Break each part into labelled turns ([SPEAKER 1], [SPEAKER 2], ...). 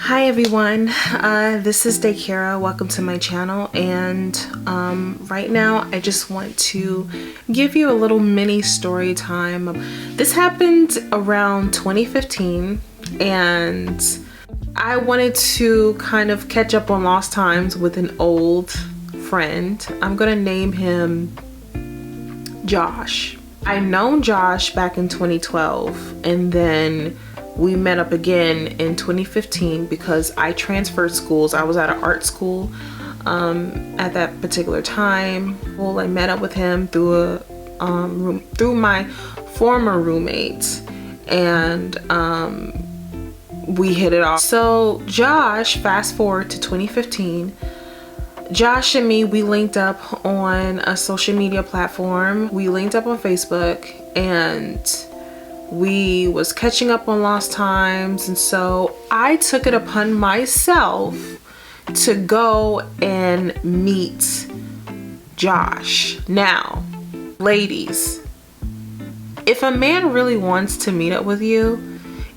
[SPEAKER 1] Hi everyone, this is Daycara. Welcome to my channel, and right now I just want to give you a little mini story time. This happened around 2015 and I wanted to kind of catch up on lost times with an old friend. I'm gonna name him Josh. I known Josh back in 2012, and then we met up again in 2015 because I transferred schools. I was at an art school at that particular time. Well, I met up with him through through my former roommate, and we hit it off. So Josh, fast forward to 2015, Josh and me, we linked up on a social media platform. We linked up on Facebook, and we was catching up on lost times, and so I took it upon myself to go and meet Josh. Now, ladies, if a man really wants to meet up with you,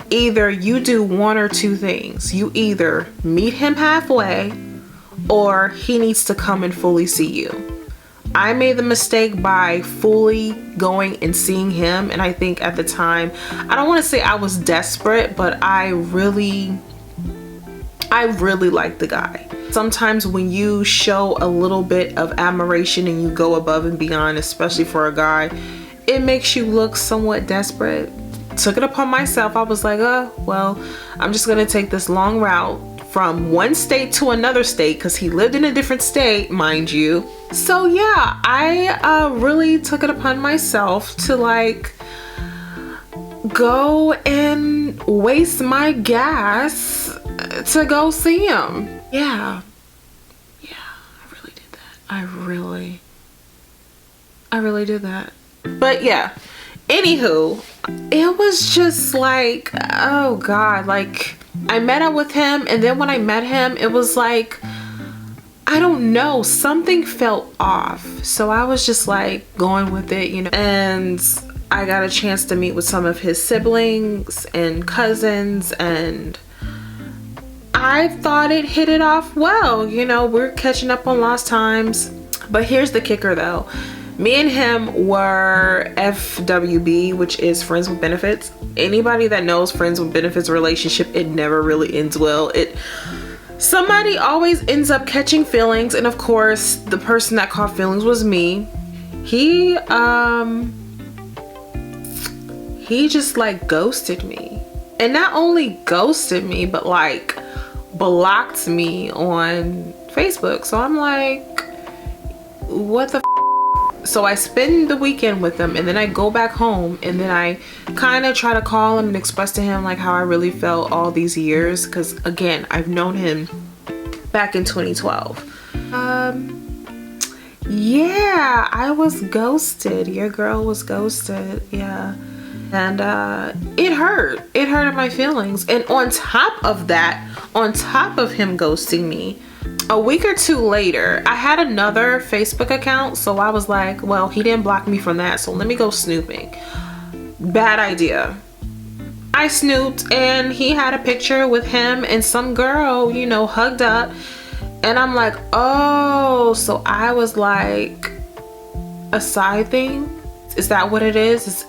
[SPEAKER 1] either you do one or two things. You either meet him halfway, or he needs to come and fully see you. I made the mistake by fully going and seeing him, and I think at the time, I don't want to say I was desperate, but I really liked the guy. Sometimes when you show a little bit of admiration and you go above and beyond, especially for a guy, it makes you look somewhat desperate. Took it upon myself. I was like, well, I'm just gonna take this long route from one state to another state, because he lived in a different state, mind you. So yeah, I really took it upon myself to like go and waste my gas to go see him. Yeah, I really did that. I really did that. But yeah, anywho, it was just like, oh God, like I met up with him, and then when I met him, it was like, I don't know, something felt off. So I was just like going with it, you know, and I got a chance to meet with some of his siblings and cousins, and I thought it hit it off well. You know, we're catching up on lost times. But here's the kicker though. Me and him were FWB, which is friends with benefits. Anybody that knows friends with benefits relationship, it never really ends well. Somebody always ends up catching feelings, and of course, the person that caught feelings was me. He just like ghosted me. And not only ghosted me, but like blocked me on Facebook. So I'm like, what the f? So I spend the weekend with him, and then I go back home, and then I kind of try to call him and express to him like how I really felt all these years, because again, I've known him back in 2012. Yeah, I was ghosted. Your girl was ghosted. Yeah. And it hurt my feelings. And on top of that, on top of him ghosting me, a week or two later, I had another Facebook account. So I was like, well, he didn't block me from that, so let me go snooping. Bad idea. I snooped, and he had a picture with him and some girl, you know, hugged up. And I'm like, oh, so I was like a side thing? Is that what it is?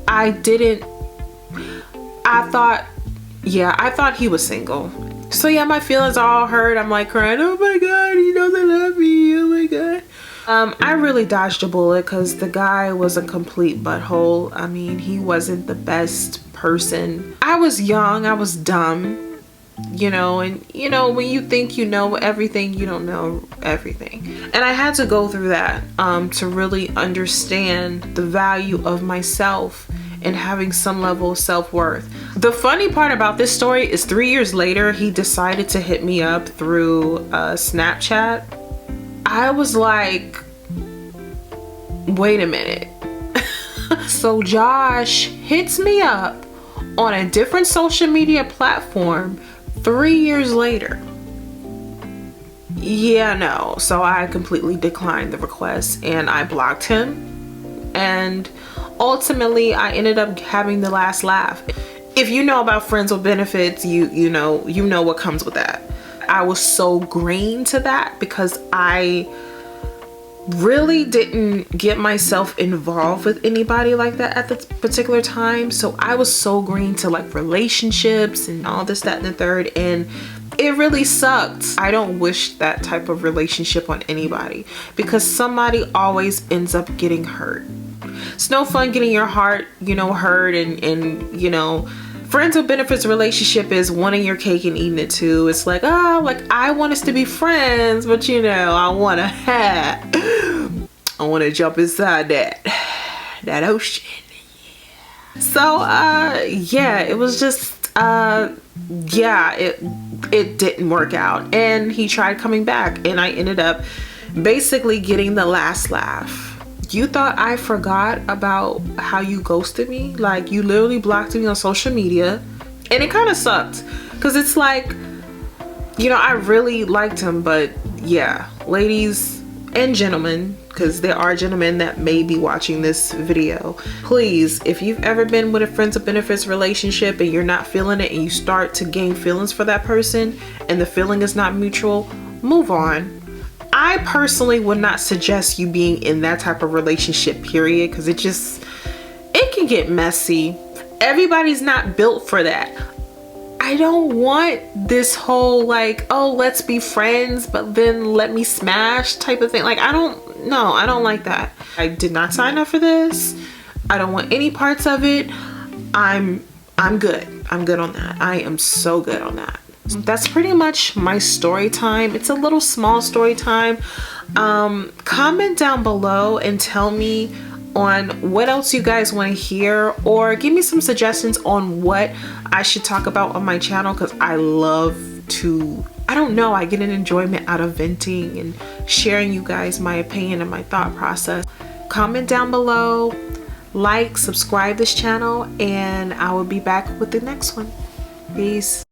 [SPEAKER 1] I thought he was single. So yeah, my feelings are all hurt. I'm like crying, oh my God, he doesn't love me, oh my God. I really dodged a bullet, because the guy was a complete butthole. I mean, he wasn't the best person. I was young, I was dumb, you know, and you know, when you think you know everything, you don't know everything. And I had to go through that to really understand the value of myself and having some level of self-worth. The funny part about this story is 3 years later, he decided to hit me up through Snapchat. I was like, wait a minute. So Josh hits me up on a different social media platform 3 years later. Yeah, no. So I completely declined the request, and I blocked him. And ultimately, I ended up having the last laugh. If you know about friends with benefits, you know what comes with that. I was so green to that because I really didn't get myself involved with anybody like that at the particular time. So I was so green to like relationships and all this, that, and the third, and it really sucked. I don't wish that type of relationship on anybody because somebody always ends up getting hurt. It's no fun getting your heart, hurt, and friends with benefits relationship is wanting your cake and eating it too. It's like, I want us to be friends, but I want to jump inside that ocean. So, it was just, it didn't work out. And he tried coming back and I ended up basically getting the last laugh. You thought I forgot about how you ghosted me? Like, you literally blocked me on social media. And it kind of sucked. Because it's like, I really liked him. But yeah, ladies and gentlemen, because there are gentlemen that may be watching this video, please, if you've ever been with a friends with benefits relationship and you're not feeling it and you start to gain feelings for that person and the feeling is not mutual, move on. I personally would not suggest you being in that type of relationship, period, because it can get messy. Everybody's not built for that. I don't want this whole like, oh, let's be friends, but then let me smash type of thing. Like, I don't like that. I did not sign up for this. I don't want any parts of it. I'm good. I'm good on that. I am so good on that. That's pretty much my story time. It's a little small story time. Comment down below and tell me on what else you guys want to hear, or give me some suggestions on what I should talk about on my channel, because I love to, I get an enjoyment out of venting and sharing you guys my opinion and my thought process. Comment down below, like, subscribe this channel, and I will be back with the next one. Peace.